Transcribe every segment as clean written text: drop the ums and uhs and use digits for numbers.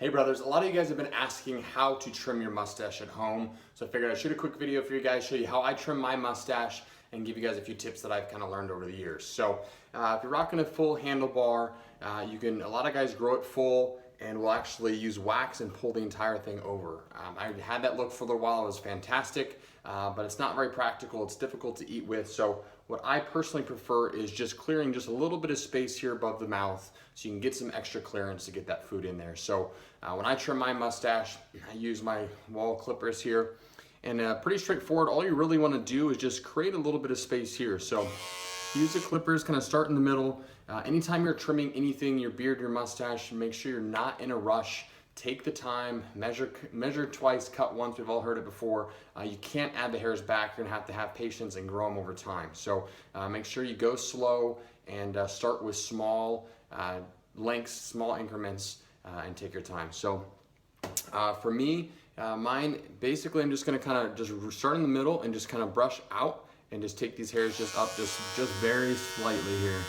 Hey brothers, a lot of you guys have been asking how to trim your mustache at home. So I figured I'd shoot a quick video for you guys, show you how I trim my mustache and give you guys a few tips that I've kind of learned over the years. So if you're rocking a full handlebar, a lot of guys grow it full and will actually use wax and pull the entire thing over. I had that look for a little while, it was fantastic, but it's not very practical, it's difficult to eat with. So what I personally prefer is just clearing just a little bit of space here above the mouth so you can get some extra clearance to get that food in there. So when I trim my mustache, I use my wall clippers here, and pretty straightforward. All you really want to do is just create a little bit of space here. So use the clippers, kind of start in the middle. Anytime you're trimming anything, your beard, your mustache, make sure you're not in a rush. Take the time, measure twice, cut once. We've all heard it before. You can't add the hairs back. You're gonna have patience and grow them over time. So make sure you go slow and start with small lengths, small increments, and take your time. So for me, mine, basically I'm just gonna kind of just start in the middle and just kind of brush out and just take these hairs just up, just very slightly here.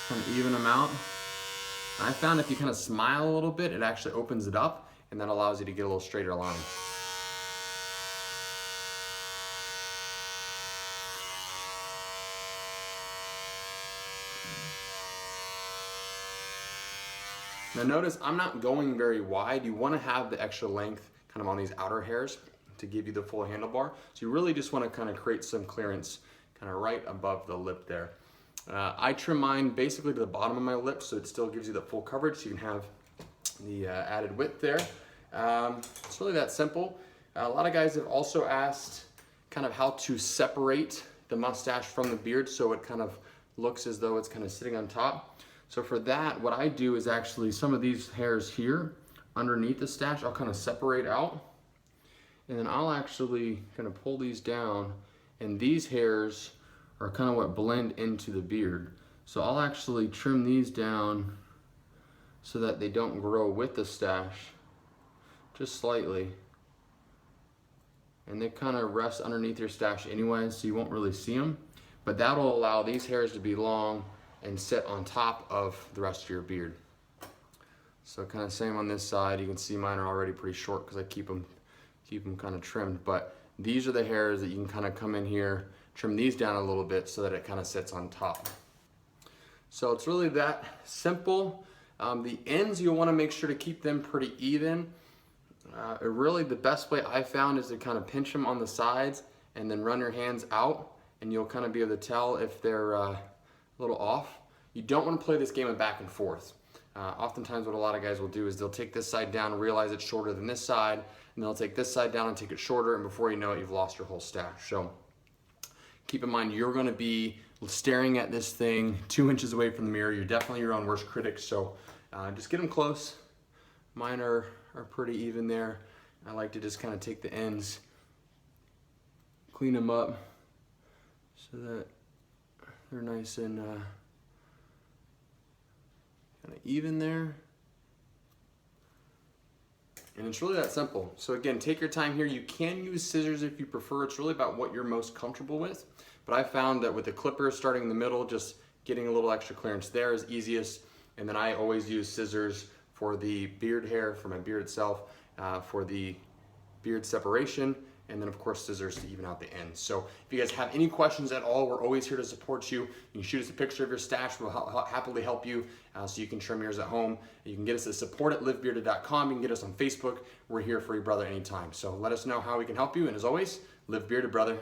Kind of even them out. I found if you kind of smile a little bit, it actually opens it up and that allows you to get a little straighter line. Now notice I'm not going very wide. You want to have the extra length kind of on these outer hairs to give you the full handlebar. So you really just want to kind of create some clearance kind of right above the lip there. I trim mine basically to the bottom of my lip so it still gives you the full coverage so you can have the added width there. It's really that simple. A lot of guys have also asked kind of how to separate the mustache from the beard so it kind of looks as though it's kind of sitting on top. So for that, what I do is actually some of these hairs here underneath the stache, I'll kind of separate out. And then I'll actually kind of pull these down, and these hairs are kind of what blend into the beard. So I'll actually trim these down so that they don't grow with the stache, just slightly. And they kind of rest underneath your stache anyway, so you won't really see them. But that'll allow these hairs to be long and sit on top of the rest of your beard. So kind of same on this side. You can see mine are already pretty short because I keep them kind of trimmed. But these are the hairs that you can kind of come in here, trim these down a little bit so that it kind of sits on top. So it's really that simple. The ends, you'll want to make sure to keep them pretty even. Really the best way I found is to kind of pinch them on the sides and then run your hands out, and you'll kind of be able to tell if they're a little off. You don't want to play this game of back and forth. Oftentimes what a lot of guys will do is they'll take this side down and realize it's shorter than this side, and they'll take this side down and take it shorter, and before you know it, you've lost your whole stache. So keep in mind, you're gonna be staring at this thing 2 inches away from the mirror. You're definitely your own worst critic, so just get them close. Mine are pretty even there. I like to just kind of take the ends, clean them up so that they're nice and kind of even there. And it's really that simple. So again, take your time here. You can use scissors if you prefer. It's really about what you're most comfortable with. But I found that with the clippers starting in the middle, just getting a little extra clearance there is easiest. And then I always use scissors for the beard hair, for my beard itself, for the beard separation, and then of course scissors to even out the ends. So if you guys have any questions at all, we're always here to support you. You can shoot us a picture of your stache. We'll happily help you so you can trim yours at home. You can get us at support@livebearded.com. You can get us on Facebook. We're here for you, brother, anytime. So let us know how we can help you. And as always, live bearded, brother.